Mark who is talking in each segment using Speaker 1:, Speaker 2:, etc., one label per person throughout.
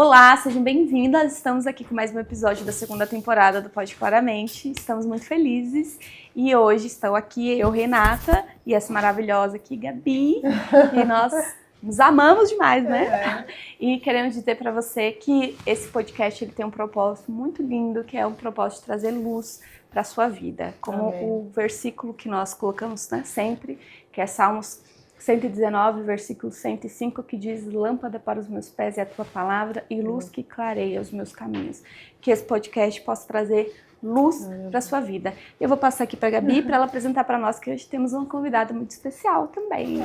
Speaker 1: Olá, sejam bem-vindas. Estamos aqui com mais um episódio da segunda temporada do Pode Claramente. Estamos muito felizes e hoje estou aqui eu, Renata, e essa maravilhosa aqui, Gabi, e nós nos amamos demais, né? E queremos dizer para você que esse podcast ele tem um propósito muito lindo, que é um propósito de trazer luz para a sua vida, como o versículo que nós colocamos, né, sempre, que é Salmos 119, versículo 105, que diz: lâmpada para os meus pés é a tua palavra e luz que clareia os meus caminhos. Que esse podcast possa trazer luz para a sua vida. Eu vou passar aqui para a Gabi para ela apresentar para nós que hoje temos uma convidada muito especial também.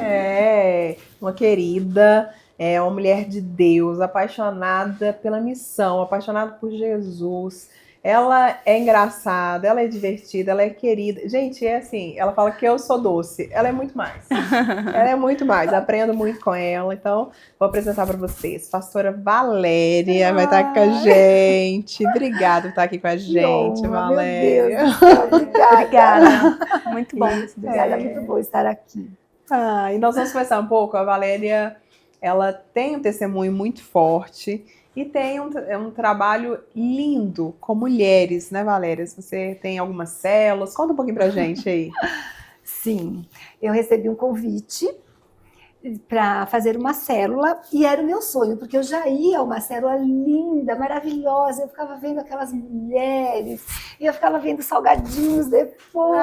Speaker 2: Uma querida, uma mulher de Deus, apaixonada pela missão, apaixonada por Jesus. Ela é engraçada, ela é divertida, ela é querida. Gente, é assim, ela fala que eu sou doce. Ela é muito mais. Ela é muito mais. Aprendo muito com ela. Então, vou apresentar para vocês. Pastora Valéria vai estar aqui com a gente. Obrigada por estar aqui com a gente, Valéria.
Speaker 3: Meu Deus,
Speaker 1: Obrigada. Muito bom.
Speaker 3: Obrigada, muito bom estar aqui.
Speaker 2: E nós vamos conversar um pouco. A Valéria, ela tem um testemunho muito forte. E tem um trabalho lindo com mulheres, né, Valéria? Se você tem algumas células, conta um pouquinho pra gente aí.
Speaker 3: Sim, eu recebi um convite para fazer uma célula e era o meu sonho, porque eu já ia a uma célula linda, maravilhosa, eu ficava vendo aquelas mulheres, e eu ficava vendo salgadinhos depois.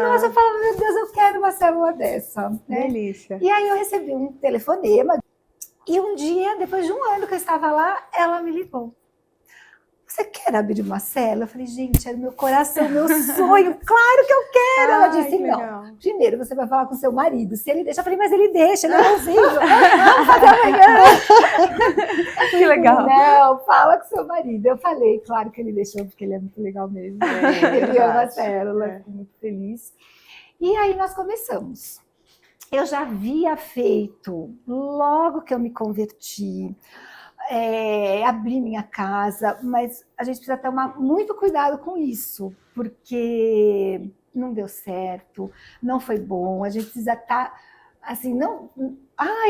Speaker 3: Nossa, eu falava, meu Deus, eu quero uma célula dessa. Né?
Speaker 2: Delícia.
Speaker 3: E aí eu recebi um telefonema. E um dia, depois de um ano que eu estava lá, ela me ligou. Você quer abrir uma célula? Eu falei, gente, era meu coração, meu sonho. Claro que eu quero. Ela disse, não. Primeiro você vai falar com seu marido. Se ele deixa, eu falei, mas ele deixa, ele é bonzinho. Vamos fazer amanhã.
Speaker 1: Que legal.
Speaker 3: Não, fala com seu marido. Eu falei, claro que ele deixou, porque ele é muito legal mesmo. Ele ama a célula, fico muito feliz. E aí nós começamos. Eu já havia feito, logo que eu me converti, abri minha casa, mas a gente precisa tomar muito cuidado com isso, porque não deu certo, não foi bom, a gente precisa estar, assim, não,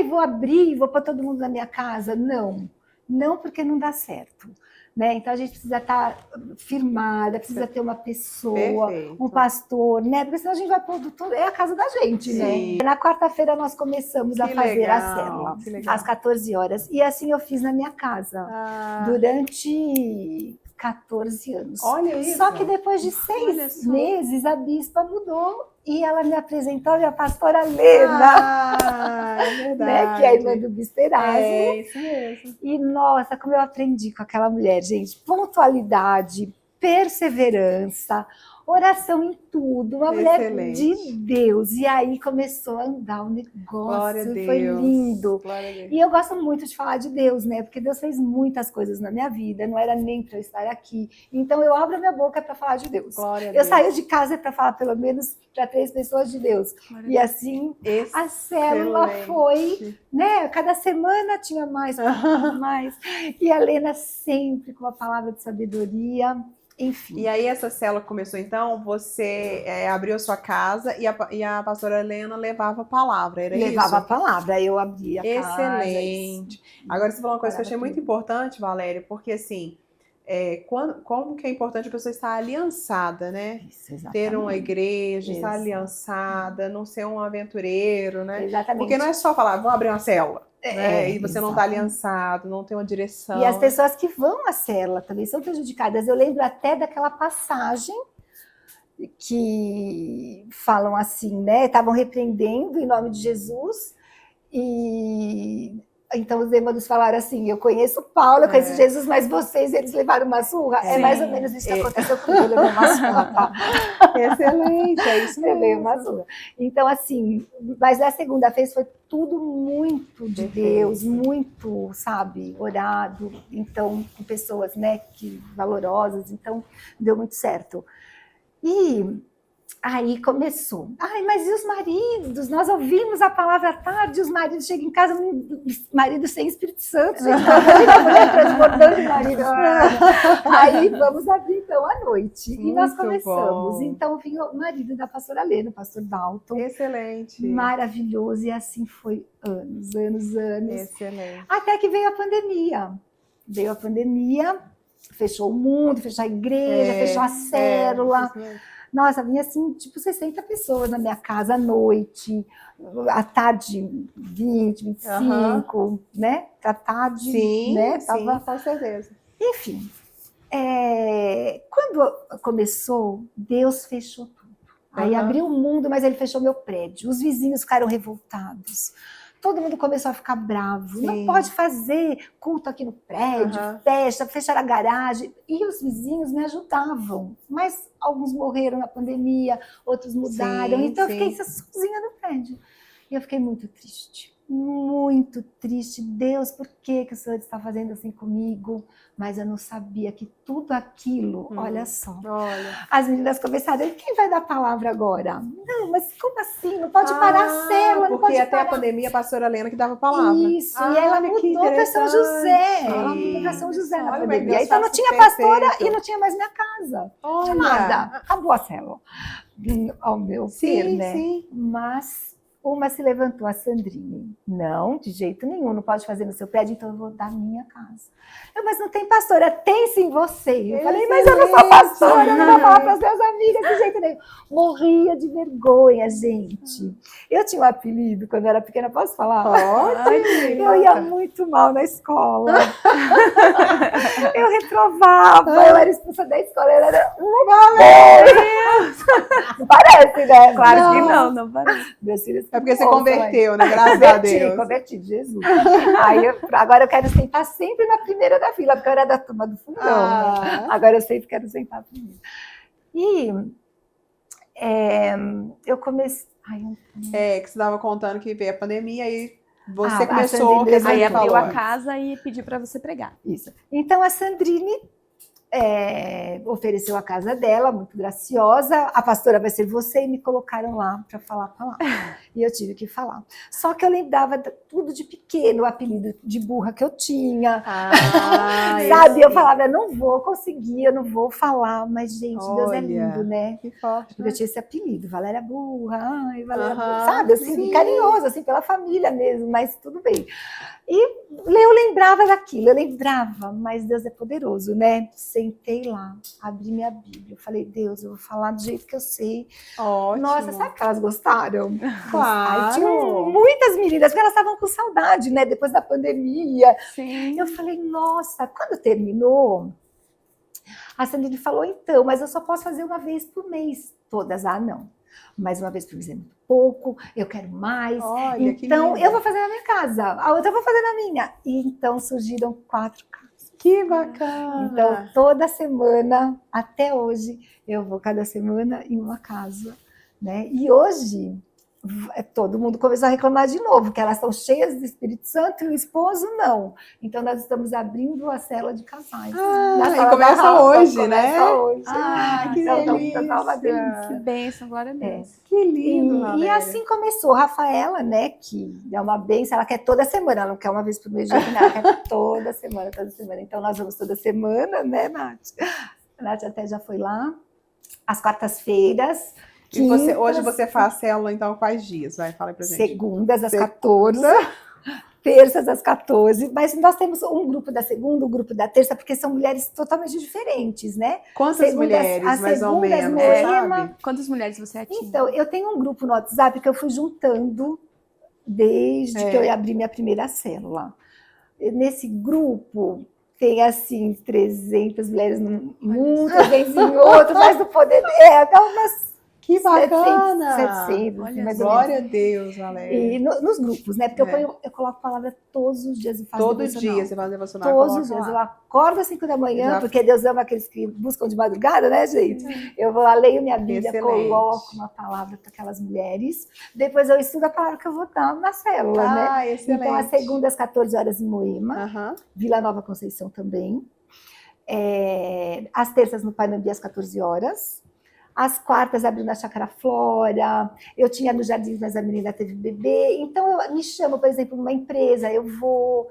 Speaker 3: vou abrir, vou pôr todo mundo na minha casa, não porque não dá certo. Né? Então a gente precisa estar firmada, precisa ter uma pessoa, um pastor, né? Porque senão a gente vai pôr tudo, é a casa da gente,
Speaker 2: Sim.
Speaker 3: né? Na quarta-feira nós começamos a fazer a célula, às 14 horas. E assim eu fiz na minha casa, durante 14 anos.
Speaker 2: Olha isso.
Speaker 3: Só que depois de 6 meses a bispa mudou e ela me apresentou a minha pastora Lena.
Speaker 2: É verdade.
Speaker 3: Né? Que é a irmã do bispo Erasmo.
Speaker 2: É isso mesmo.
Speaker 3: E nossa, como eu aprendi com aquela mulher, gente, pontualidade, perseverança, oração em tudo, uma mulher de Deus. E aí começou a andar o negócio, foi lindo. E eu gosto muito de falar de Deus, né? Porque Deus fez muitas coisas na minha vida, não era nem para eu estar aqui. Então eu abro a minha boca para falar de Deus. Eu saio de casa para falar pelo menos para 3 pessoas de Deus. E assim a célula foi, né? Cada semana tinha mais. E a Lena sempre com a palavra de sabedoria. Enfim.
Speaker 2: E aí essa célula começou, então, você abriu a sua casa e a pastora Helena levava a palavra, era isso?
Speaker 3: Levava a palavra, eu abria a casa.
Speaker 2: Excelente. Agora você falou uma coisa que eu achei muito importante, Valéria, porque assim, como que é importante a pessoa estar aliançada, né?
Speaker 3: Isso, exatamente.
Speaker 2: Ter uma igreja, estar aliançada, não ser um aventureiro, né?
Speaker 3: Exatamente.
Speaker 2: Porque não é só falar, vamos abrir uma célula. Né? E você não está aliançado, não tem uma direção.
Speaker 3: E as pessoas que vão à célula também são prejudicadas. Eu lembro até daquela passagem que falam assim, né? Estavam repreendendo em nome de Jesus e então os demônios falaram assim, eu conheço Paulo, eu conheço Jesus, mas eles levaram uma surra. É mais ou menos isso que aconteceu comigo, eu levei uma surra, tá?
Speaker 2: Excelente, é isso mesmo.
Speaker 3: Levei uma surra. Então, assim, mas a segunda vez foi tudo muito de Deus, muito, sabe, orado, então, com pessoas, né, valorosas, então, deu muito certo. E aí começou. Mas e os maridos? Nós ouvimos a palavra à tarde, os maridos chegam em casa, marido sem Espírito Santo, gente, a mulher transbordando de marido. Aí vamos abrir então à noite. E nós começamos. Então vinha o marido da pastora Lena, o pastor Dalton.
Speaker 2: Excelente.
Speaker 3: Maravilhoso. E assim foi anos.
Speaker 2: Excelente.
Speaker 3: Até que veio a pandemia. veio a pandemia, fechou o mundo, fechou a igreja, fechou a célula. Nossa, vinha assim, tipo 60 pessoas na minha casa à noite, à tarde 20, 25, né? À tarde,
Speaker 2: Sim,
Speaker 3: né?
Speaker 2: sim, com certeza.
Speaker 3: Enfim, quando começou, Deus fechou tudo. Aí abriu o mundo, mas ele fechou meu prédio. Os vizinhos ficaram revoltados. Todo mundo começou a ficar bravo.
Speaker 2: Sim.
Speaker 3: Não pode fazer culto aqui no prédio, festa, fechar a garagem. E os vizinhos me ajudavam. Mas alguns morreram na pandemia, outros mudaram.
Speaker 2: Sim,
Speaker 3: então eu
Speaker 2: sim.
Speaker 3: fiquei sozinha no prédio. E eu fiquei muito triste. Muito triste. Deus, por que o Senhor está fazendo assim comigo? Mas eu não sabia que tudo aquilo, olha só.
Speaker 2: Olha.
Speaker 3: As meninas começaram, quem vai dar a palavra agora? Não, mas como assim? Não pode parar a célula, não
Speaker 2: porque
Speaker 3: pode
Speaker 2: até
Speaker 3: parar.
Speaker 2: a pandemia a pastora Helena que dava a palavra.
Speaker 3: Isso, e ela mudou para São José. Ela mudou para São José na pandemia. Então não tinha pastora e não tinha mais minha casa. Não tinha nada. Acabou a célula. Ao meu ver, né?
Speaker 2: Sim.
Speaker 3: Mas uma se levantou, a Sandrine. Não, de jeito nenhum, não pode fazer no seu prédio, então eu vou dar a minha casa. Mas não tem pastora, tem sim você. Eu falei, mas eu não sou pastora, eu não vou falar para as minhas amigas de jeito nenhum. Morria de vergonha, gente. Eu tinha um apelido quando eu era pequena, posso falar?
Speaker 2: Pode.
Speaker 3: Eu ia muito mal na escola. Eu reprovava, eu era expulsa da escola, eu era Não parece, né?
Speaker 1: Claro que não parece.
Speaker 3: Meus filhos
Speaker 2: É porque você converteu, né? Graças a Deus.
Speaker 3: Converti, Jesus. Aí agora eu quero sentar sempre na primeira da fila, porque eu era da turma do fundão, né? Agora eu sempre quero sentar primeiro. E eu comecei...
Speaker 2: que você estava contando que veio a pandemia e você começou...
Speaker 1: Aí abriu a casa e pediu para você pregar.
Speaker 3: Isso. Então a Sandrine ofereceu a casa dela, muito graciosa. A pastora vai ser você, e me colocaram lá para falar a palavra. E eu tive que falar. Só que eu lembrava tudo de pequeno, o apelido de burra que eu tinha. Sabe? Eu falava, eu não vou conseguir, eu não vou falar. Mas, gente, Deus é lindo, né?
Speaker 2: Que forte.
Speaker 3: Porque eu tinha esse apelido, Valéria Burra, Valéria Burra, sabe? Assim, carinhoso, assim, pela família mesmo, mas tudo bem. E eu lembrava daquilo, eu lembrava, mas Deus é poderoso, né? Sentei lá, abri minha Bíblia, eu falei, Deus, eu vou falar do jeito que eu sei.
Speaker 2: Ótimo.
Speaker 3: Nossa, sabe que elas gostaram?
Speaker 2: Claro.
Speaker 3: Aí, tinham muitas meninas, porque elas estavam com saudade, né? Depois da pandemia.
Speaker 1: Sim.
Speaker 3: Eu falei, nossa, quando terminou, a Sandrine falou, então, mas eu só posso fazer uma vez por mês. Todas, não. Mas uma vez por mês é muito pouco, eu quero mais.
Speaker 2: Olha,
Speaker 3: então, eu vou fazer na minha casa, a outra eu vou fazer na minha. E então surgiram 4 casas.
Speaker 2: Que bacana!
Speaker 3: Então, toda semana, até hoje, eu vou cada semana em uma casa, né? E hoje, todo mundo começou a reclamar de novo, que elas estão cheias do Espírito Santo e o esposo não. Então, nós estamos abrindo a cela de casais.
Speaker 2: E começa hoje, né?
Speaker 3: Começa hoje.
Speaker 2: Que delícia!
Speaker 3: Tá uma delícia.
Speaker 1: Que bênção, glória a Deus.
Speaker 2: Que lindo,
Speaker 3: E assim começou. Rafaela, né, que é uma bênção, ela quer toda semana, ela não quer uma vez por mês, ela quer toda semana, toda semana. Então, nós vamos toda semana, né, Nath? A Nath até já foi lá. Às quartas-feiras.
Speaker 2: E hoje você faz célula, então, quais dias? Vai, fala aí pra gente.
Speaker 3: Segundas às 14. Terças às 14, mas nós temos um grupo da segunda, um grupo da terça, porque são mulheres totalmente diferentes, né?
Speaker 2: Quantas mulheres, mais ou menos, sabe?
Speaker 1: Quantas mulheres você atinge?
Speaker 3: Então, eu tenho um grupo no WhatsApp que eu fui juntando desde que eu abri minha primeira célula. Nesse grupo tem, assim, 300 mulheres num 300 em outro, mas no poder... até umas...
Speaker 2: Que bacana!
Speaker 3: 700,
Speaker 2: olha, glória a Deus, Valéria.
Speaker 3: E nos grupos, né? Porque eu coloco palavra todos os dias e faço
Speaker 2: todo dia você faz devocional?
Speaker 3: Todos os dias. Eu acordo às 5 da manhã, porque Deus ama aqueles que buscam de madrugada, né, gente? Eu vou lá, leio minha Bíblia, coloco uma palavra para aquelas mulheres. Depois eu estudo a palavra que eu vou dar na célula, né?
Speaker 2: Excelente.
Speaker 3: Então, às segundas, às 14 horas em Moema. Vila Nova Conceição também. Às terças no Panambi, às 14 horas. Às quartas abriu na Chácara Flora, eu tinha nos Jardins, mas a menina teve bebê. Então, me chamo, por exemplo, numa empresa, eu vou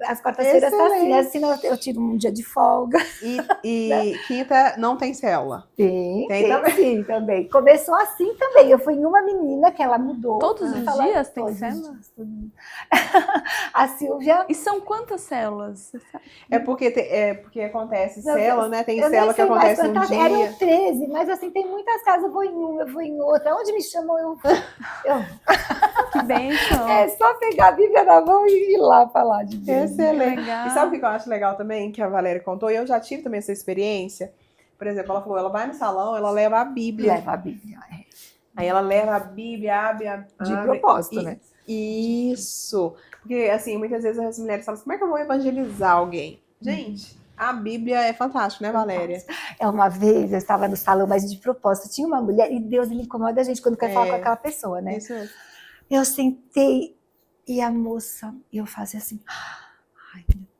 Speaker 3: as quartas-feiras tá assim, eu tiro um dia de folga.
Speaker 2: E quinta não tem célula?
Speaker 3: Tem
Speaker 2: também.
Speaker 3: sim, também. Começou assim também. Eu fui em uma menina que ela mudou.
Speaker 1: Todos os dias tem célula?
Speaker 3: A Silvia...
Speaker 1: E são quantas células?
Speaker 2: É porque acontece célula, né? Tem
Speaker 3: eu
Speaker 2: célula que acontece
Speaker 3: mais,
Speaker 2: num dia.
Speaker 3: Eram 13, mas assim, tem muitas casas, eu vou em uma, eu vou em outra. Onde me chamam, eu...
Speaker 1: Que bênção!
Speaker 3: É só pegar a Bíblia na mão e ir lá falar de Deus.
Speaker 2: Excelente.
Speaker 1: Legal.
Speaker 2: E sabe o que eu acho legal também, que a Valéria contou? E eu já tive também essa experiência. Por exemplo, ela falou, ela vai no salão, ela leva a Bíblia.
Speaker 3: Leva a Bíblia,
Speaker 2: Aí ela leva a Bíblia, abre.
Speaker 3: De propósito, né?
Speaker 2: Isso. Porque, assim, muitas vezes as mulheres falam assim, como é que eu vou evangelizar alguém? Gente, a Bíblia é fantástica, né, Valéria?
Speaker 3: Uma vez eu estava no salão, mas de propósito, tinha uma mulher, e Deus, ele incomoda a gente quando quer falar com aquela pessoa, né?
Speaker 2: Isso mesmo.
Speaker 3: Eu sentei e a moça, eu fazia assim, ai, meu Deus.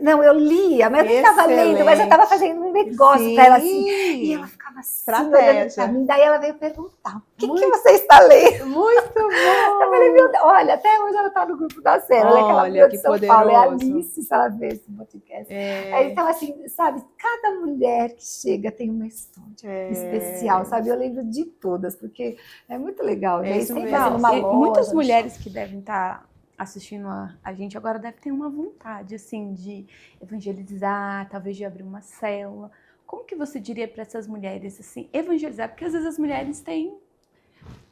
Speaker 3: Não, eu lia, mas eu nem estava lendo, mas eu estava fazendo um negócio para ela assim. E ela ficava assim, olhando para mim. Daí ela veio perguntar: o que você está lendo?
Speaker 2: Muito bom!
Speaker 3: Eu falei, meu Deus, olha, até hoje ela está no grupo da Cera. Ela é aquela mulher de São Paulo, é a Alice, se ela vê esse podcast. Então, assim, sabe, cada mulher que chega tem uma história especial, sabe? Eu lembro de todas, porque é muito legal, né?
Speaker 2: Isso
Speaker 3: sempre
Speaker 2: mesmo.
Speaker 3: numa loja,
Speaker 1: muitas mulheres que devem estar assistindo a gente agora deve ter uma vontade, assim, de evangelizar, talvez de abrir uma célula. Como que você diria para essas mulheres, assim, evangelizar? Porque às vezes as mulheres têm...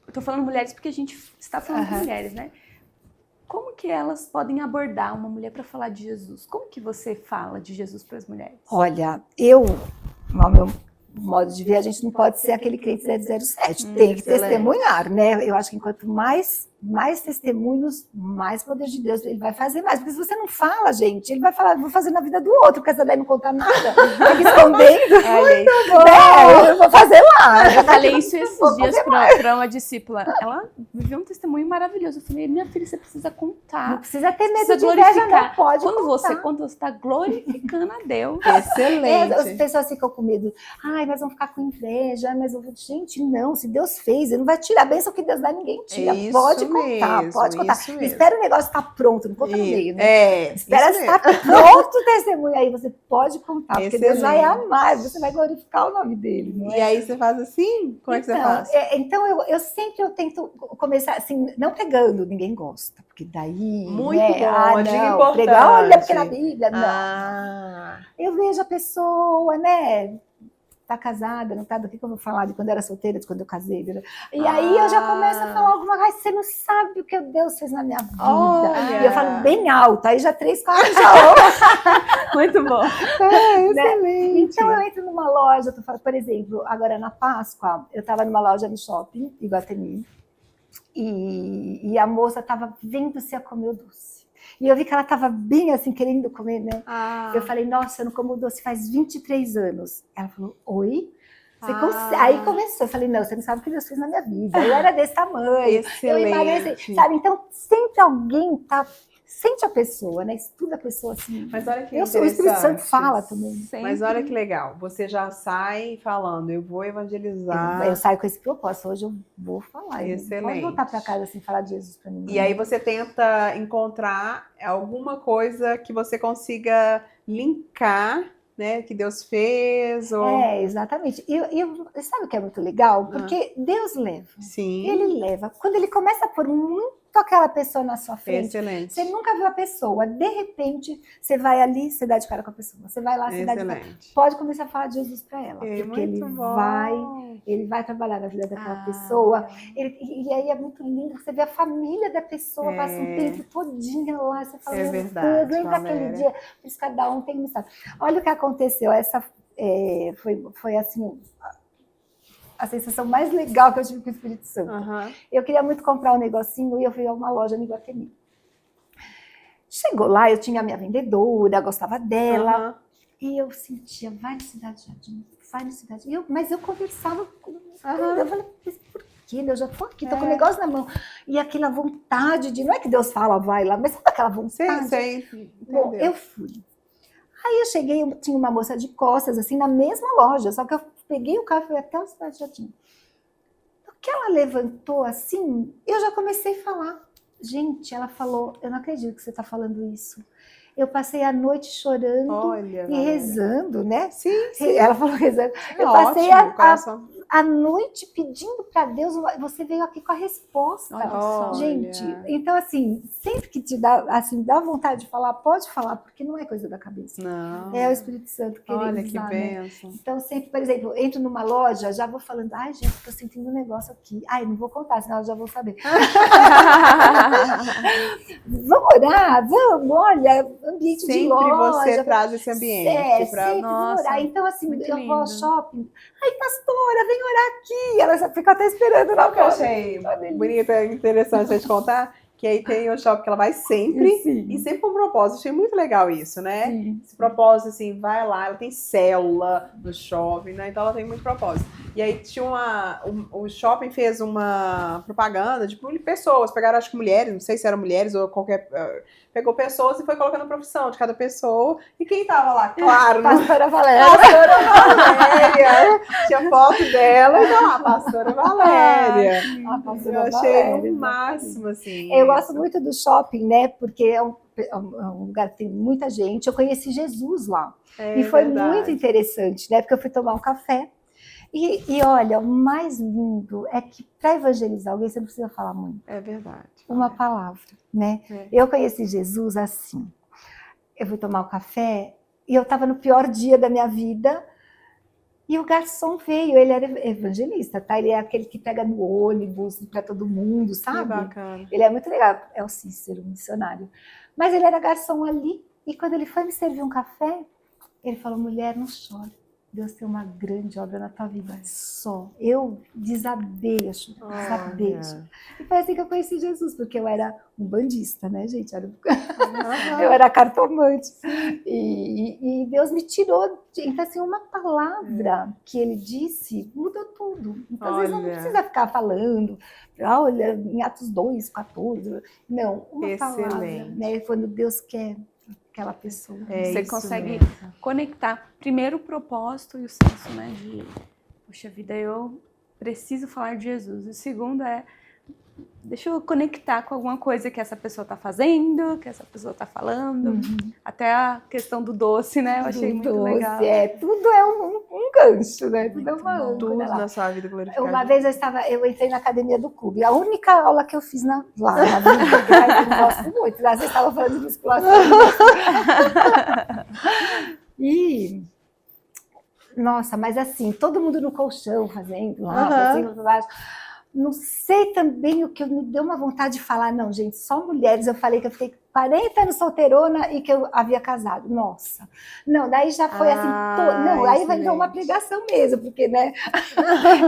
Speaker 1: Eu tô falando mulheres porque a gente está falando de mulheres, né? Como que elas podem abordar uma mulher para falar de Jesus? Como que você fala de Jesus para as mulheres?
Speaker 3: Olha, no meu modo de ver, a gente não pode ser aquele crente 007. Tem que testemunhar, né? Eu acho que enquanto mais testemunhos, mais poder de Deus ele vai fazer mais. Porque se você não fala, gente, ele vai falar, vou fazer na vida do outro, porque essa daí não conta nada. Fica escondendo.
Speaker 2: Muito bom!
Speaker 3: Eu vou fazer lá.
Speaker 1: Eu falei isso esses dias para uma discípula. Ela viveu um testemunho maravilhoso. Eu falei, minha filha, você precisa contar.
Speaker 3: Não precisa ter medo
Speaker 1: Precisa
Speaker 3: de inveja, não pode
Speaker 1: quando
Speaker 3: contar.
Speaker 1: você está glorificando a Deus.
Speaker 2: Excelente.
Speaker 3: As pessoas ficam com medo. Ai, mas vão ficar com inveja. Mas eu vou... Gente, não. Se Deus fez, ele não vai tirar a bênção que Deus dá, ninguém tira. Pode contar, pode contar. Espera o negócio estar pronto, não conta no meio, né? Espera estar pronto o testemunho, aí você pode contar, porque Deus vai amar, você vai glorificar o nome dele. Não é?
Speaker 2: E aí você faz assim? Como é que você faz?
Speaker 3: Então eu tento começar assim, não pregando, ninguém gosta, porque daí...
Speaker 2: Muito
Speaker 3: né?
Speaker 2: bom, dica importante.
Speaker 3: Pregar, olha, porque na Bíblia, não. Eu vejo a pessoa, né? Tá casada, não tá? Do que eu vou falar de quando eu era solteira, de quando eu casei. Né? E aí eu já começo a falar alguma coisa, você não sabe o que Deus fez na minha vida.
Speaker 2: Olha.
Speaker 3: E eu falo bem alto, aí já 3, 4 já ouço.
Speaker 1: Muito bom.
Speaker 2: Excelente.
Speaker 3: Então eu entro numa loja, por exemplo, agora na Páscoa, eu estava numa loja no shopping, Iguatemi, e a moça estava vendo se ia comer o doce. E eu vi que ela estava bem assim, querendo comer, né? Eu falei, nossa, eu não como doce faz 23 anos. Ela falou, oi? Aí começou, eu falei, não, você não sabe o que Deus fez na minha vida. Eu era desse tamanho,
Speaker 2: Excelente.
Speaker 3: Eu emagreci, sabe? Então, sempre alguém sente a pessoa, né? Estuda a pessoa assim.
Speaker 2: Mas olha que
Speaker 3: o Espírito Santo fala também.
Speaker 1: Sempre.
Speaker 2: Mas olha que legal, você já sai falando, eu vou evangelizar.
Speaker 3: Eu saio com esse propósito, hoje eu vou falar.
Speaker 2: Excelente.
Speaker 3: Pode voltar para casa assim, falar de Jesus para mim.
Speaker 2: E aí você tenta encontrar alguma coisa que você consiga linkar, né, que Deus fez.
Speaker 3: Exatamente. E sabe o que é muito legal? Porque Deus leva.
Speaker 2: Sim.
Speaker 3: Ele leva. Quando ele começa a pôr muito aquela pessoa na sua frente,
Speaker 2: Excelente.
Speaker 3: Você nunca viu a pessoa, de repente, você vai ali, você dá de cara com a pessoa. Você vai lá, você dá de cara. Pode começar a falar de Jesus para ela. Porque ele vai trabalhar na vida daquela pessoa. E aí é muito lindo, você vê a família da pessoa, passa um tempo todinha lá, você fala, meu Deus, lembra aquele dia? Por isso cada um tem uma história. Olha o que aconteceu, foi assim... a sensação mais legal que eu tive com o Espírito Santo. Eu queria muito comprar um negocinho e eu fui a uma loja no Iguatemi. Chegou lá, eu tinha a minha vendedora, gostava dela, e eu sentia, vai no Cidade Jardim, vai no Cidade Jardim. Mas eu conversava com eu falei, mas por quê? Eu já tô aqui, tô com o negócio na mão. E aquela vontade de, não é que Deus fala, vai lá, mas sabe aquela vontade?
Speaker 2: Sei.
Speaker 3: Bom, eu fui. Aí eu cheguei, tinha uma moça de costas, assim, na mesma loja, só que eu peguei o carro e fui até o Cidade Jardim. No que ela levantou assim, eu já comecei a falar. Gente, ela falou, eu não acredito que você está falando isso. Eu passei a noite chorando
Speaker 2: Olha,
Speaker 3: e
Speaker 2: Valéria.
Speaker 3: rezando, né?
Speaker 2: Sim, sim.
Speaker 3: Ela falou rezando.
Speaker 2: É
Speaker 3: Eu passei
Speaker 2: ótimo, coração.
Speaker 3: a noite pedindo para Deus, você veio aqui com a resposta.
Speaker 1: Olha só.
Speaker 3: Gente, então assim, sempre que te dá, assim, dá vontade de falar, pode falar, porque não é coisa da cabeça.
Speaker 2: Não.
Speaker 3: É o Espírito Santo querendo
Speaker 2: Olha que
Speaker 3: usar, né?
Speaker 2: bênção.
Speaker 3: Então, sempre, por exemplo, entro numa loja, já vou falando, ai, gente, tô sentindo um negócio aqui. Ai, não vou contar, senão eu já vou saber. Vamos orar? Vamos, olha, ambiente
Speaker 2: Sempre
Speaker 3: de loja.
Speaker 2: você traz esse ambiente.
Speaker 3: Sempre vamos orar. Então, assim,
Speaker 1: muito
Speaker 3: eu vou ao
Speaker 1: lindo.
Speaker 3: shopping. Ai, pastora, vem orar aqui. Ela já fica até esperando na
Speaker 2: O que eu
Speaker 3: porta.
Speaker 2: achei bonito e interessante a gente contar, que aí tem o shopping que ela vai sempre,
Speaker 3: Sim.
Speaker 2: e sempre com um propósito. Achei muito legal isso, né?
Speaker 3: Sim.
Speaker 2: Esse propósito, assim, vai lá, ela tem célula no shopping, né? Então ela tem muito propósito. E aí tinha o shopping fez uma propaganda de pessoas, pegaram acho que mulheres, não sei se eram mulheres ou qualquer... Pegou pessoas e foi colocando a profissão de cada pessoa. E quem tava lá? Claro,
Speaker 3: Pastora Valéria.
Speaker 2: Pastora Valéria. Tinha foto dela e tá lá, Pastora Valéria.
Speaker 3: A pastora
Speaker 2: Eu achei
Speaker 3: Valéria,
Speaker 2: o máximo, assim.
Speaker 3: Eu gosto muito do shopping, né? Porque é um lugar que tem muita gente. Eu conheci Jesus lá. E foi muito interessante, né? Porque eu fui tomar um café. E olha, o mais lindo é que para evangelizar alguém você não precisa falar muito.
Speaker 2: É verdade.
Speaker 3: Uma palavra, né?
Speaker 2: É.
Speaker 3: Eu conheci Jesus assim. Eu fui tomar um café e eu estava no pior dia da minha vida. E o garçom veio, ele era evangelista, tá? Ele é aquele que pega no ônibus para todo mundo, sabe?
Speaker 2: Que bacana.
Speaker 3: Ele é muito legal, é o Cícero, missionário. Mas ele era garçom ali, e quando ele foi me servir um café, ele falou, mulher, não chore. Deus tem uma grande obra na tua vida. Só. Eu desabei a chorar, desabei a chorar. E foi assim que eu conheci Jesus, porque eu era um bandista, né, gente? Eu era cartomante. E Deus me tirou. Então, assim, uma palavra que ele disse mudou tudo. Então, às vezes, não precisa ficar falando, olha, em Atos 2, 14. Não, uma palavra. Né? Quando Deus quer aquela pessoa.
Speaker 1: Você consegue conectar primeiro o propósito e o senso, né? De, puxa vida, eu preciso falar de Jesus. E o segundo é, deixa eu conectar com alguma coisa que essa pessoa está fazendo, que essa pessoa está falando. Até a questão do doce, né? Eu achei muito legal.
Speaker 3: Tudo é um gancho, né? Tudo é uma âncora.
Speaker 2: Tudo na sua vida glorificada.
Speaker 3: Uma vez eu entrei na academia do clube. A única aula que eu fiz lá na vida, que eu gosto muito. Às vezes estava falando de musculação. E... Nossa, mas assim, todo mundo no colchão fazendo lá, pra cima, pra baixo. Não sei também o que me deu uma vontade de falar, não, gente, só mulheres. Eu falei que eu fiquei 40 anos solteirona e que eu havia casado. Nossa. Não, daí já foi assim, não, aí vai vir uma pregação mesmo, porque, né?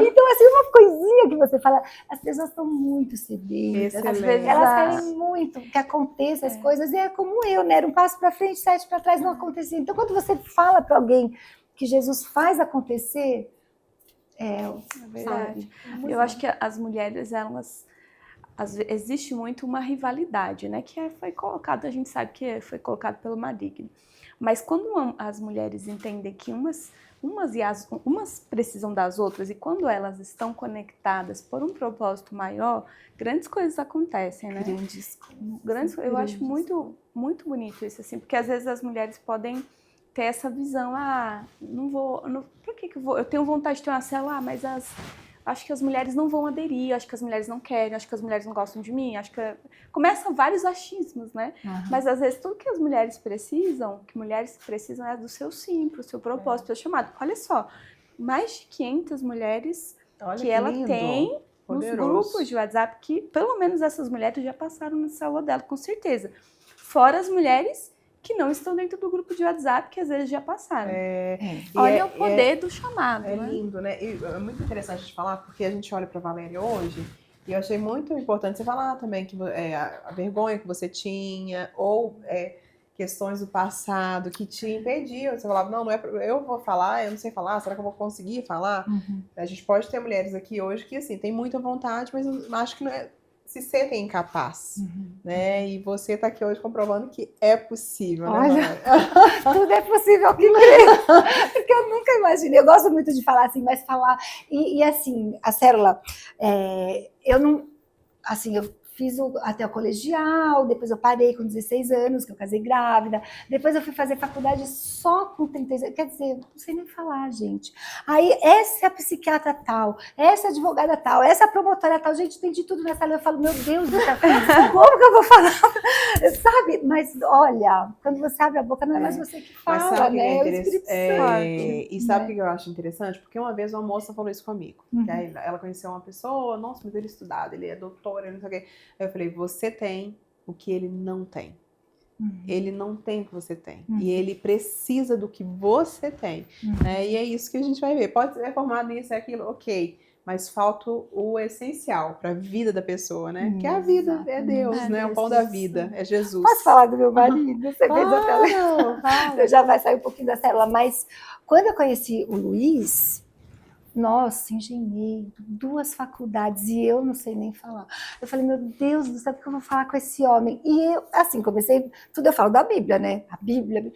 Speaker 3: Então, assim, uma coisinha que você fala, as pessoas estão muito sedentas, às vezes elas querem muito que aconteça as coisas, e é como eu, né? Era um passo para frente, 7 para trás, não acontecia. Então, quando você fala para alguém que Jesus faz acontecer,
Speaker 1: é verdade. Eu acho que as mulheres, elas... existe muito uma rivalidade, né? Que foi colocado, a gente sabe que foi colocado pelo maligno. Mas quando as mulheres entendem que umas precisam das outras, e quando elas estão conectadas por um propósito maior, grandes coisas acontecem, né? Grandes, eu acho muito, muito bonito isso, assim, porque às vezes as mulheres podem ter essa visão, por que eu vou? Eu tenho vontade de ter uma célula, mas acho que as mulheres não vão aderir, acho que as mulheres não querem, acho que as mulheres não gostam de mim, acho que... Começam vários achismos, né? Mas às vezes tudo que as mulheres precisam, é do seu sim, pro seu propósito, pro seu chamado. Olha só, mais de 500 mulheres que ela tem nos grupos de WhatsApp, que pelo menos essas mulheres já passaram na célula dela, com certeza. Fora as mulheres que não estão dentro do grupo de WhatsApp, que às vezes já passaram. Olha o poder do chamado.
Speaker 2: É lindo, né? E é muito interessante de falar, porque a gente olha para a Valéria hoje, e eu achei muito importante você falar também que a vergonha que você tinha, ou questões do passado que te impediam. Você falava, não é eu vou falar, eu não sei falar, será que eu vou conseguir falar? A gente pode ter mulheres aqui hoje que, assim, tem muita vontade, mas eu acho que não se sentem incapazes, né? E você está aqui hoje comprovando que é possível, né?
Speaker 3: Olha, tudo é possível que crer, porque eu nunca imaginei. Eu gosto muito de falar assim, mas falar... E assim, a célula, eu não... Assim, eu fiz até o colegial, depois eu parei com 16 anos, que eu casei grávida, depois eu fui fazer faculdade só com 36 anos, quer dizer, não sei nem falar, gente. Aí, essa é a psiquiatra tal, essa é a advogada tal, essa é a promotora tal, gente, tem de tudo nessa lei. Eu falo, meu Deus do céu, como que eu vou falar? Sabe? Mas, olha, quando você abre a boca, não é mais você que
Speaker 2: Mas
Speaker 3: fala,
Speaker 2: sabe
Speaker 3: né?
Speaker 2: o
Speaker 3: É
Speaker 2: que
Speaker 3: o
Speaker 2: é
Speaker 3: Espírito
Speaker 2: interessante?
Speaker 3: Santo.
Speaker 2: E sabe o
Speaker 3: né?
Speaker 2: que eu acho interessante? Porque uma vez uma moça falou isso comigo. Que aí ela conheceu uma pessoa, nossa, mas ele é estudado, ele é doutor, ele não sei o quê. Aí eu falei, você tem o que ele não tem. Ele não tem o que você tem. E ele precisa do que você tem. Né? E é isso que a gente vai ver. Pode ser formado nisso, é aquilo, ok. Mas falta o essencial para a vida da pessoa, né? Que a vida é Deus, né? O pão da vida é Jesus.
Speaker 3: Posso falar do meu marido? Você fez até...
Speaker 2: Claro.
Speaker 3: Já vai sair um pouquinho da célula, mas quando eu conheci o Luiz, nossa, engenheiro, 2 faculdades e eu não sei nem falar. Eu falei, meu Deus do céu, o que eu vou falar com esse homem? E eu, assim, comecei, tudo eu falo da Bíblia, né? A Bíblia.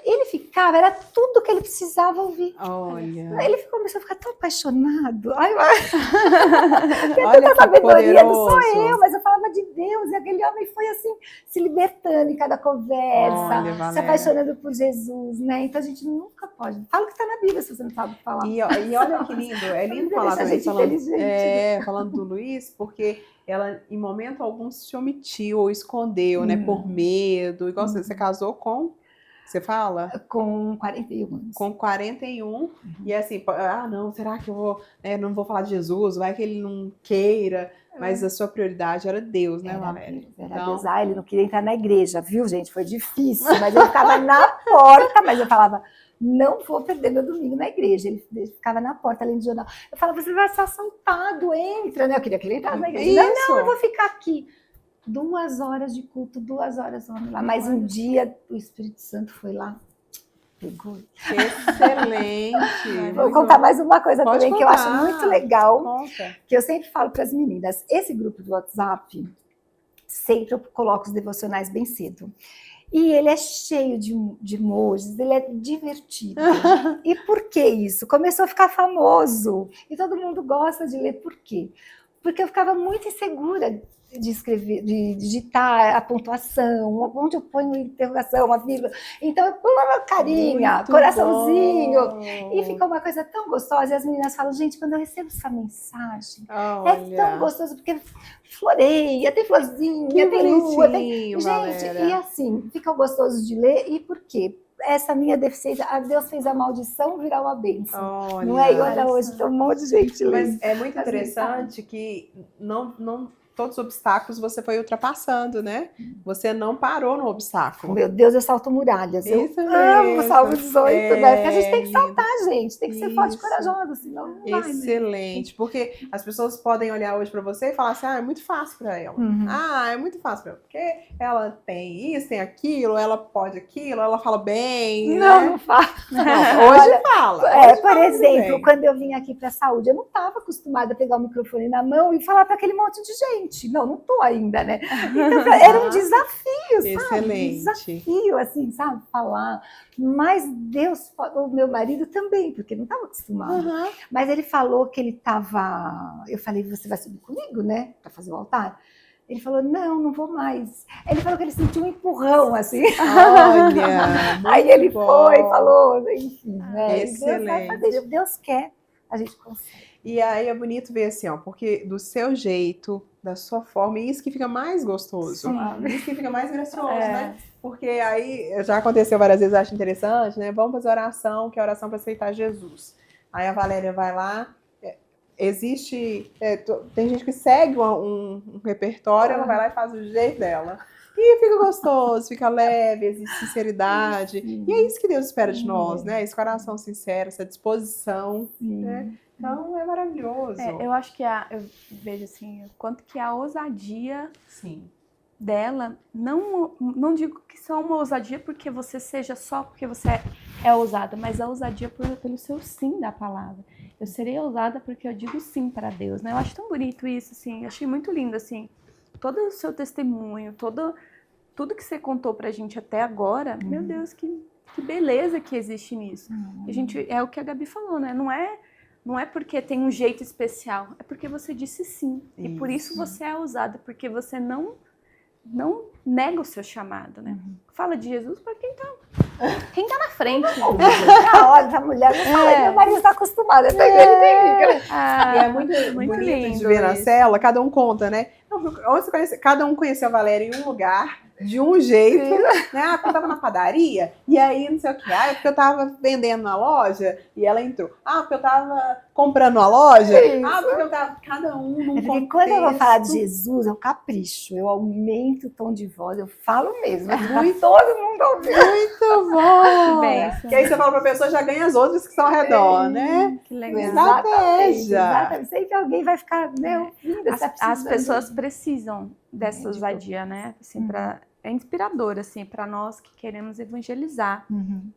Speaker 3: Ele ficava, era tudo que ele precisava ouvir.
Speaker 2: Olha.
Speaker 3: Ele começou a ficar tão apaixonado. Ai,
Speaker 2: Olha
Speaker 3: tanta
Speaker 2: que
Speaker 3: sabedoria, não sou
Speaker 2: poderoso.
Speaker 3: eu, mas eu falava de Deus, e aquele homem foi assim, se libertando em cada conversa,
Speaker 2: Olha,
Speaker 3: se
Speaker 2: Valéria.
Speaker 3: apaixonando por Jesus, né? Então a gente nunca pode. Fala o que está na Bíblia, se você não sabe falar.
Speaker 2: E olha que lindo, é lindo falar
Speaker 3: Deixa a
Speaker 2: também,
Speaker 3: gente inteligente.
Speaker 2: falando do Luiz, porque ela em momento algum se omitiu ou escondeu, né, por medo. Igual você casou com, você fala?
Speaker 3: Com 41 anos.
Speaker 2: Com 41, e assim, não, será que eu vou, não vou falar de Jesus, vai que ele não queira, mas a sua prioridade era Deus, né, Valéria?
Speaker 3: Era
Speaker 2: Então,
Speaker 3: Deus. Ele não queria entrar na igreja, viu, gente? Foi difícil, mas ele ficava na porta, mas eu falava, não vou perder meu domingo na igreja. Ele ficava na porta, além do jornal. Eu falava, você vai ser assaltado, entra, né? Eu queria que ele entrasse na igreja.
Speaker 2: Isso.
Speaker 3: Não, eu vou ficar aqui. 2 horas de culto, 2 horas lá. Mas um dia o Espírito Santo foi lá, pegou.
Speaker 2: excelente.
Speaker 3: Vou contar mais uma coisa
Speaker 2: Pode
Speaker 3: também que eu
Speaker 2: contar.
Speaker 3: acho muito legal,
Speaker 2: Conta.
Speaker 3: que eu sempre falo para as meninas. Esse grupo do WhatsApp, sempre eu coloco os devocionais bem cedo. E ele é cheio de emojis, ele é divertido. E por que isso? Começou a ficar famoso. E todo mundo gosta de ler. Por quê? Porque eu ficava muito insegura de escrever, de digitar a pontuação, onde eu ponho interrogação, uma vírgula. Então eu ponho uma carinha,
Speaker 2: Muito
Speaker 3: coraçãozinho.
Speaker 2: bom.
Speaker 3: E ficou uma coisa tão gostosa. E as meninas falam, gente, quando eu recebo essa mensagem,
Speaker 2: Olha.
Speaker 3: é tão gostoso, porque floreia, tem florzinha,
Speaker 2: Que
Speaker 3: tem lua, tem...
Speaker 2: bonitinho,
Speaker 3: Gente,
Speaker 2: Valéria.
Speaker 3: e assim, fica gostoso de ler. E por quê? Essa minha deficiência, Deus fez a maldição virar uma bênção.
Speaker 2: Olha.
Speaker 3: Não é? E olha hoje, tem um monte de gente lendo.
Speaker 2: Mas é muito interessante que não todos os obstáculos você foi ultrapassando, né? Você não parou no obstáculo.
Speaker 3: Meu Deus, eu salto muralhas.
Speaker 2: Isso
Speaker 3: Eu amo o
Speaker 2: mesmo.
Speaker 3: Salmo 18, né? Porque a gente tem que
Speaker 2: lindo.
Speaker 3: saltar, gente. Tem que ser forte e
Speaker 2: Isso.
Speaker 3: corajosa, senão não vai, né?
Speaker 2: Excelente, porque as pessoas podem olhar hoje para você e falar assim, é muito fácil para ela. É muito fácil para ela, porque ela tem isso, tem aquilo, ela pode aquilo, ela fala bem,
Speaker 3: Não,
Speaker 2: né?
Speaker 3: não faz.
Speaker 2: Não, hoje fala. Hoje
Speaker 3: Por
Speaker 2: fala
Speaker 3: exemplo,
Speaker 2: bem.
Speaker 3: quando eu vim aqui para a saúde, eu não estava acostumada a pegar o microfone na mão e falar para aquele monte de gente. Não, não estou ainda, né? Então, era um desafio, sabe?
Speaker 2: Excelente.
Speaker 3: Um desafio, assim, sabe? Falar. Mas Deus, o meu marido também, porque não estava acostumado. Mas ele falou que ele estava... Eu falei, você vai subir comigo, né? Para fazer o altar? Ele falou, não vou mais. Ele falou que ele sentiu um empurrão, assim.
Speaker 2: Olha,
Speaker 3: Aí ele
Speaker 2: bom.
Speaker 3: foi, falou, enfim. Né?
Speaker 2: Excelente.
Speaker 3: Deus vai fazer. Deus quer, a gente consegue.
Speaker 2: E aí é bonito ver assim, ó, porque do seu jeito, da sua forma, e isso que fica mais gostoso. Isso que fica mais gracioso, né? Porque aí, já aconteceu várias vezes, eu acho interessante, né? Vamos fazer oração, que é a oração para aceitar Jesus. Aí a Valéria vai lá, existe, tem gente que segue um repertório, ela vai lá e faz do jeito dela. E fica gostoso, fica leve, existe sinceridade. E é isso que Deus espera de nós, né? Esse coração sincero, essa disposição, né? Então é maravilhoso.
Speaker 1: Eu acho que eu vejo assim, o quanto que a ousadia
Speaker 2: Sim.
Speaker 1: dela, não digo que só uma ousadia porque você seja só porque você é ousada, mas a ousadia pelo seu sim da palavra. Eu serei ousada porque eu digo sim para Deus, né? Eu acho tão bonito isso, assim, achei muito lindo, assim, todo o seu testemunho, tudo que você contou pra gente até agora, meu Deus, que beleza que existe nisso. A gente, é o que a Gabi falou, né? Não não é porque tem um jeito especial, é porque você disse sim. E por isso você é usada, porque você não nega o seu chamado, né? Fala de Jesus para quem tá na frente.
Speaker 3: Olha, essa mulher não fala, meu marido está acostumado, até que ele tem.
Speaker 2: E é muito bonito
Speaker 1: lindo
Speaker 2: de ver na
Speaker 1: isso.
Speaker 2: célula, cada um conta, né? Cada um conheceu a Valéria em um lugar, de um jeito, né? Ah, porque eu tava na padaria, e aí não sei o que. Ah, é porque eu tava vendendo na loja, e ela entrou. Ah, porque eu tava comprando na loja.
Speaker 3: Isso.
Speaker 2: Ah, porque eu tava... Cada um num
Speaker 3: Porque
Speaker 2: contexto.
Speaker 3: quando eu vou falar de Jesus, eu capricho, eu aumento o tom de voz, eu falo mesmo, mas todo mundo ouviu.
Speaker 2: Muito bom!
Speaker 1: Que bênção.
Speaker 2: Que aí você fala pra pessoa, já ganha as outras que estão ao redor, né?
Speaker 1: Que legal.
Speaker 3: Exatamente,
Speaker 2: Estratégia.
Speaker 3: exatamente. Sempre alguém vai ficar, meu,
Speaker 1: As pessoas precisam dessa ousadia, né? Assim, é inspirador, assim, para nós que queremos evangelizar.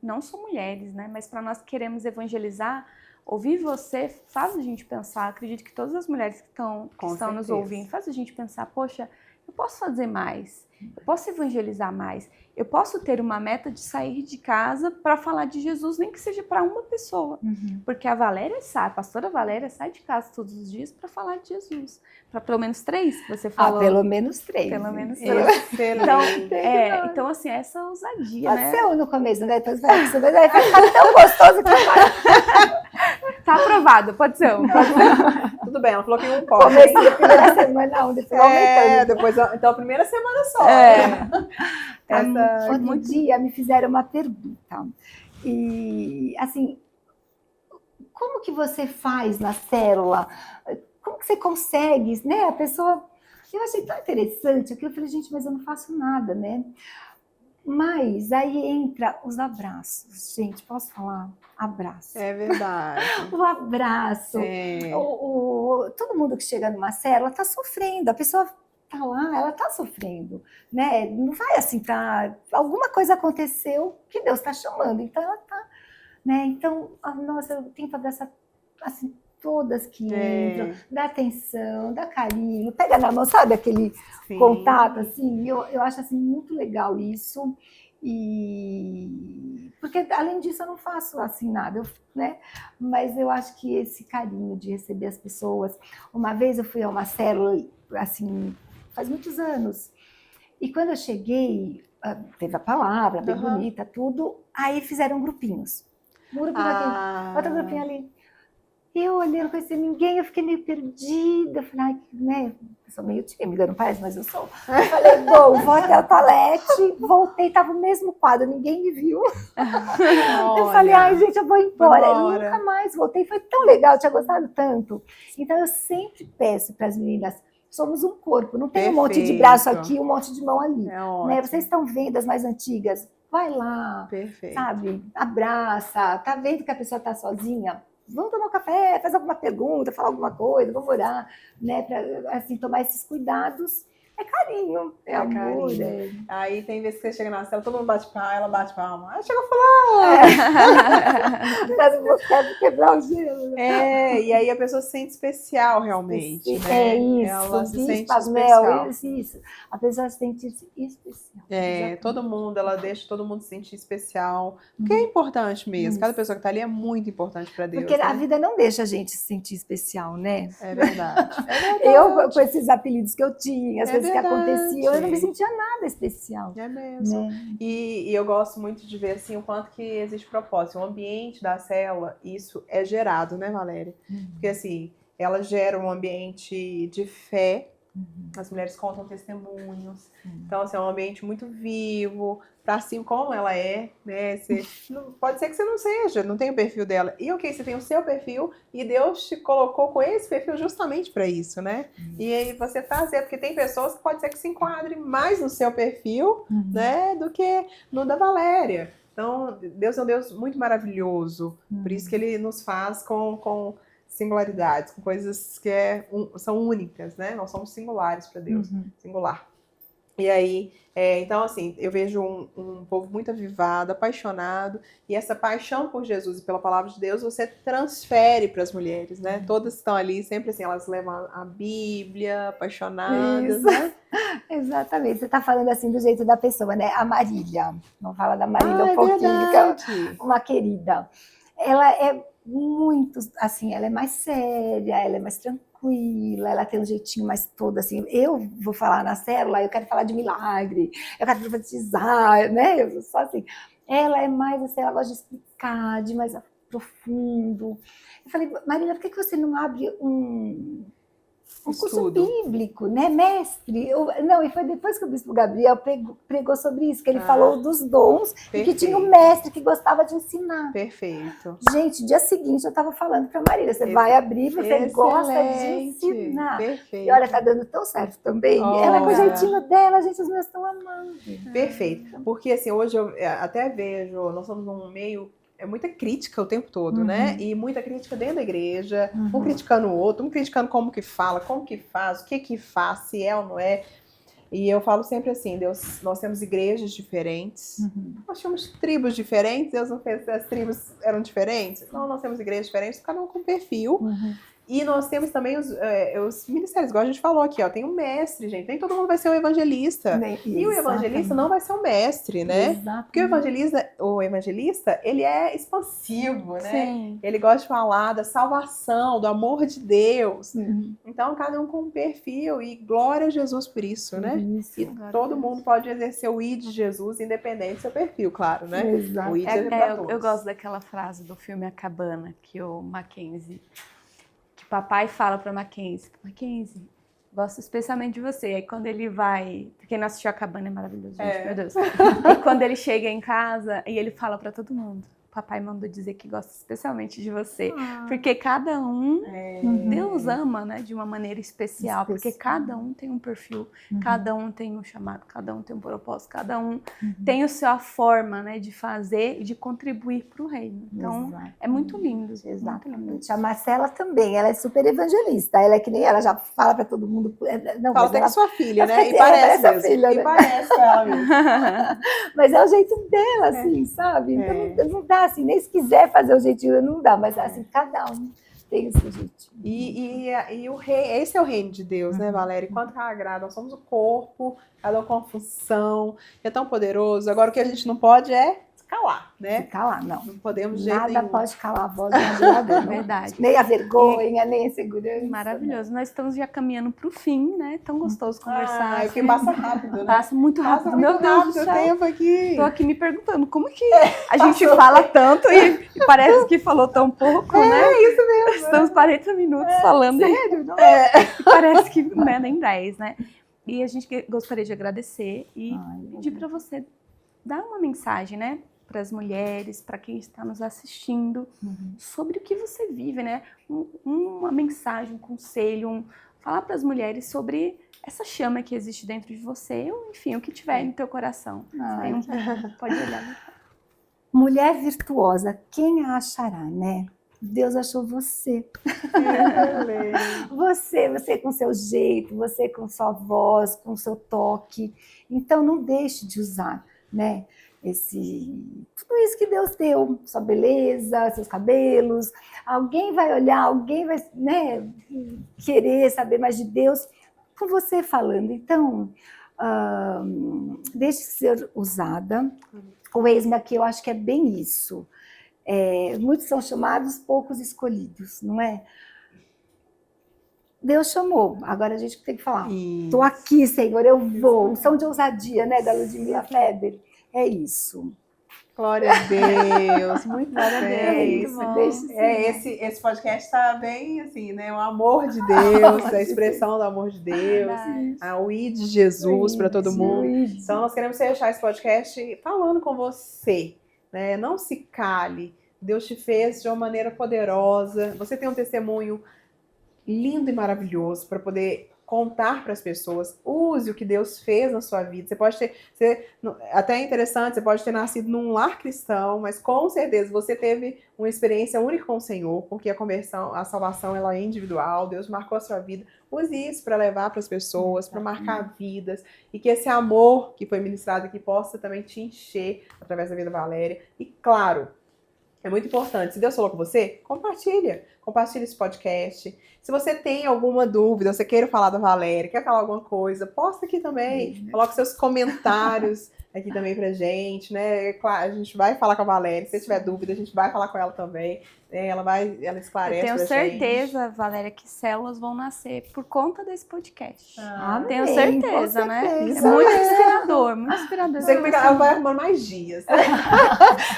Speaker 1: Não só mulheres, né? Mas para nós que queremos evangelizar, ouvir você faz a gente pensar. Acredito que todas as mulheres que estão nos ouvindo, faz a gente pensar, poxa, eu posso fazer mais, eu posso evangelizar mais, eu posso ter uma meta de sair de casa para falar de Jesus, nem que seja para uma pessoa. Porque a pastora Valéria sai de casa todos os dias para falar de Jesus. Para pelo menos 3, que você falou.
Speaker 3: Pelo menos 3.
Speaker 1: Pelo menos 3.
Speaker 2: Excelente.
Speaker 1: Então, assim, essa ousadia,
Speaker 3: Pode
Speaker 1: né?
Speaker 3: ser um no começo, né? Depois vai ficar tão gostoso que vai.
Speaker 1: Tá aprovado, pode ser um.
Speaker 2: Tudo bem, ela falou que um pode.
Speaker 3: Comecei a primeira semana, não, depois aumentando.
Speaker 2: Depois, então a primeira semana só.
Speaker 3: Outro dia me fizeram uma pergunta. E, assim, como que você faz na célula? Como que você consegue, né? A pessoa... Eu achei tão interessante aquilo. Eu falei, gente, mas eu não faço nada, né? Mas aí entra os abraços. Gente, posso falar? Abraço.
Speaker 2: É verdade.
Speaker 3: O abraço. Todo mundo que chega numa célula está sofrendo. A pessoa está lá, ela está sofrendo, né? Não vai assim para alguma coisa aconteceu que Deus está chamando. Então ela está, né? Então, nossa, eu tento abraçar assim todas que entram, dá atenção, dá carinho, pega na mão, sabe aquele contato assim. Eu acho assim muito legal isso. E porque além disso eu não faço assim nada, né? Mas eu acho que esse carinho de receber as pessoas. Uma vez eu fui a uma célula assim, faz muitos anos. E quando eu cheguei, teve a palavra, bem bonita, tudo. Aí fizeram grupinhos. Um grupinho aqui, outro grupinho ali. E eu olhei, não conhecia ninguém, eu fiquei meio perdida. Eu falei, ai, né? Eu sou meio tímida, não parece, mas eu sou. Eu falei, bom, vou até o toalete, voltei, tava o mesmo quadro, ninguém me viu. Eu falei, ai, gente, eu vou embora. Eu nunca mais voltei, foi tão legal, eu tinha gostado tanto. Então eu sempre peço para as meninas, somos um corpo, não tem um monte de braço aqui, um monte de mão ali. Né? Vocês estão vendo as mais antigas, vai lá, sabe? Abraça, tá vendo que a pessoa tá sozinha? Vamos tomar um café, faz alguma pergunta, falar alguma coisa, vamos orar, né? Para assim, tomar esses cuidados. É carinho, é amor. Carinho.
Speaker 2: Aí tem vezes que você chega na cela, todo mundo bate palma, ela bate palma. Aí chega fulano!
Speaker 3: Quero quebrar o gelo.
Speaker 2: E aí a pessoa se sente especial realmente. Né?
Speaker 3: É isso,
Speaker 2: ela se sente
Speaker 3: especial. Isso. A pessoa se sente especial.
Speaker 2: Todo mundo, ela deixa todo mundo se sentir especial. Porque é importante mesmo. Cada pessoa que tá ali é muito importante para Deus.
Speaker 3: Porque
Speaker 2: né?
Speaker 3: a vida não deixa a gente se sentir especial, né?
Speaker 2: É verdade.
Speaker 3: Eu, com esses apelidos que eu tinha, as coisas que aconteciam, eu não me sentia nada especial.
Speaker 2: É mesmo. Né? E eu gosto muito de ver assim, o quanto que existe propósito. O ambiente da célula, isso é gerado, né, Valéria? Porque assim, ela gera um ambiente de fé. As mulheres contam testemunhos. Então, assim, é um ambiente muito vivo, pra assim como ela é, né? Pode ser que você não seja, não tem o perfil dela. E ok, você tem o seu perfil e Deus te colocou com esse perfil justamente para isso, né? E aí você fazer, porque tem pessoas que pode ser que se enquadrem mais no seu perfil, né? Do que no da Valéria. Então, Deus é um Deus muito maravilhoso. Por isso que Ele nos faz com singularidades, com coisas que são únicas, né? Nós somos singulares para Deus, singular. E aí, então assim, eu vejo um povo muito avivado, apaixonado, e essa paixão por Jesus e pela palavra de Deus, você transfere para as mulheres, né? Todas estão ali, sempre assim, elas levam a Bíblia, apaixonadas, né?
Speaker 3: Exatamente, você está falando assim do jeito da pessoa, né? A Marília, vamos falar da Marília um pouquinho, que é uma querida. Ela é muito, assim, ela é mais séria, ela é mais tranquila, ela tem um jeitinho mais todo assim. Eu vou falar na célula, eu quero falar de milagre, eu quero profetizar, né? Eu sou assim. Ela é mais assim, ela gosta de explicar, de mais profundo. Eu falei, Marília, por que você não abre um curso bíblico, né, mestre? Não, e foi depois que o bispo Gabriel pregou sobre isso, que ele falou dos dons, e que tinha um mestre que gostava de ensinar.
Speaker 2: Perfeito.
Speaker 3: Gente, dia seguinte eu estava falando para Marília, você vai abrir, você gosta de ensinar.
Speaker 2: Perfeito.
Speaker 3: E olha, tá dando tão certo também. Ela com o jeitinho dela, gente, os meus estão amando.
Speaker 2: Perfeito. Porque assim, hoje eu até vejo, nós somos num meio... É muita crítica o tempo todo, né? E muita crítica dentro da igreja, um criticando o outro, um criticando como que fala, como que faz, o que que faz, se é ou não é. E eu falo sempre assim, Deus, nós temos igrejas diferentes, nós tínhamos tribos diferentes, Deus não fez as tribos eram diferentes. Não, nós temos igrejas diferentes, cada um com perfil. E nós temos também os ministérios, igual a gente falou aqui, ó, tem um mestre, gente, nem todo mundo vai ser um evangelista. E o evangelista não vai ser um mestre, né? Exatamente. Porque o evangelista, ele é expansivo, né? Sim. Ele gosta de falar da salvação, do amor de Deus. Então, cada um com um perfil, e glória a Jesus por isso, né? E todo mundo pode exercer o I de Jesus, independente do seu perfil, claro, né?
Speaker 3: Exato.
Speaker 2: O I de pra todos.
Speaker 1: Eu gosto daquela frase do filme A Cabana, que o Mackenzie... Papai fala pra Mackenzie, gosto especialmente de você. Aí quando ele vai... Quem não assistiu A Cabana é maravilhoso, gente, meu Deus. E quando ele chega em casa, e ele fala pra todo mundo, papai mandou dizer que gosta especialmente de você. Porque cada um, Deus ama, né, de uma maneira especial. Porque cada um tem um perfil, cada um tem um chamado, cada um tem um propósito, cada um tem a sua forma, né, de fazer e de contribuir para o reino. Então, é muito lindo.
Speaker 3: Exatamente. A Marcela também, ela é super evangelista. Ela é que nem ela, já fala para todo mundo. Não,
Speaker 2: fala até que é sua filha, né? E parece mesmo.
Speaker 3: Filha,
Speaker 2: e parece com ela mesmo.
Speaker 3: Mas é o jeito dela, assim, sabe? Então não dá, assim, nem se quiser fazer o jeitinho, não dá. Mas assim, cada um tem o seu jeitinho.
Speaker 2: E o rei, esse é o reino de Deus, né, Valéria? Quanto agrada, nós somos o corpo, cada um com a função, é tão poderoso. Agora o que a gente não pode é calar, né?
Speaker 3: Se calar, não.
Speaker 2: Não podemos de jeito
Speaker 3: Nada
Speaker 2: nenhum.
Speaker 3: Pode calar a voz do adorador.
Speaker 1: Verdade.
Speaker 3: Nem a vergonha, nem a insegurança.
Speaker 1: Maravilhoso. Nós estamos já caminhando para o fim, né? Tão gostoso conversar.
Speaker 2: Porque passa rápido, né?
Speaker 1: Passa muito rápido. Meu Deus do céu.
Speaker 2: Tempo aqui.
Speaker 1: Tô aqui me perguntando como que a gente fala tanto e parece que falou tão pouco, né?
Speaker 2: É isso mesmo.
Speaker 1: Estamos 40 minutos falando.
Speaker 3: Sério? Não?
Speaker 1: Parece que nem 10, né? E a gente gostaria de agradecer e pedir para você dar uma mensagem, né? Para as mulheres, para quem está nos assistindo, sobre o que você vive, né? Uma mensagem, um conselho, falar para as mulheres sobre essa chama que existe dentro de você, ou enfim, o que tiver no teu coração. Pode olhar.
Speaker 3: Mulher virtuosa, quem a achará, né? Deus achou você. Você com seu jeito, você com sua voz, com seu toque. Então não deixe de usar, né? Tudo isso que Deus deu, sua beleza, seus cabelos. Alguém vai olhar, alguém vai, né, querer saber mais de Deus com você falando. Então, deixe de ser usada. O eis-me aqui, eu acho que é bem isso. Muitos são chamados, poucos escolhidos, não é? Deus chamou, agora a gente tem que falar. Estou aqui, Senhor, eu vou. Lição de ousadia, né, da Ludmila Feber. É isso.
Speaker 2: Glória a Deus, muito glória a Deus. Esse podcast está bem assim, né? O amor de Deus, a expressão do amor de Deus, o I de Jesus para todo mundo. Então nós queremos fechar esse podcast falando com você, né? Não se cale. Deus te fez de uma maneira poderosa. Você tem um testemunho lindo e maravilhoso para poder contar para as pessoas. Use o que Deus fez na sua vida. Você pode ter, até é interessante, você pode ter nascido num lar cristão, mas com certeza você teve uma experiência única com o Senhor, porque a conversão, a salvação, ela é individual. Deus marcou a sua vida. Use isso para levar para as pessoas, para marcar vidas, e que esse amor que foi ministrado aqui possa também te encher através da vida da Valéria. E claro, é muito importante. Se Deus falou com você, compartilha esse podcast. Se você tem alguma dúvida, você queira falar da Valéria, quer falar alguma coisa, posta aqui também. Coloque seus comentários, aqui também pra gente, né? É claro, a gente vai falar com a Valéria, se tiver dúvida, a gente vai falar com ela também. Ela esclarece
Speaker 1: Eu tenho
Speaker 2: pra gente.
Speaker 1: certeza, Valéria, que células vão nascer por conta desse podcast.
Speaker 3: Amém,
Speaker 1: Tenho certeza,
Speaker 3: com
Speaker 1: né?
Speaker 3: certeza.
Speaker 1: É muito inspirador, muito inspirador.
Speaker 2: Não sei como é que ela vai arrumando mais dias.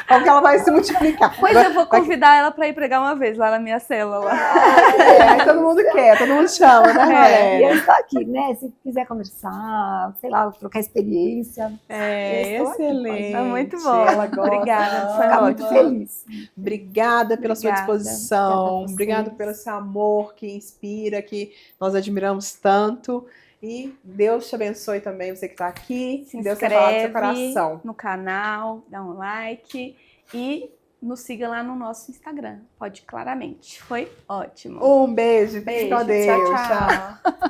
Speaker 2: Como que ela vai se multiplicar.
Speaker 1: Pois eu vou convidar ela para ir pregar uma vez lá na minha célula.
Speaker 2: Todo mundo quer, todo mundo chama, né,
Speaker 3: E
Speaker 2: Valéria?
Speaker 3: eu estou aqui, né? Se quiser conversar, sei lá, trocar experiência. eu estou aqui,
Speaker 2: Excelente.
Speaker 1: É muito bom.
Speaker 2: Ela gosta.
Speaker 1: Obrigada, foi
Speaker 3: Ficar muito
Speaker 1: ótimo.
Speaker 3: feliz.
Speaker 2: Obrigada pela sua
Speaker 1: Obrigada.
Speaker 2: disposição,
Speaker 3: Obrigada a vocês.
Speaker 2: obrigada pelo esse amor que inspira, que nós admiramos tanto. E Deus te abençoe também, você que está aqui.
Speaker 1: Se
Speaker 2: Deus tenha falado do seu
Speaker 1: inscreve
Speaker 2: coração.
Speaker 1: no canal, dá um like e nos siga lá no nosso Instagram. Pode claramente. Foi ótimo.
Speaker 2: Um beijo, fique com
Speaker 1: Beijo.
Speaker 2: Deus.
Speaker 1: Tchau, tchau.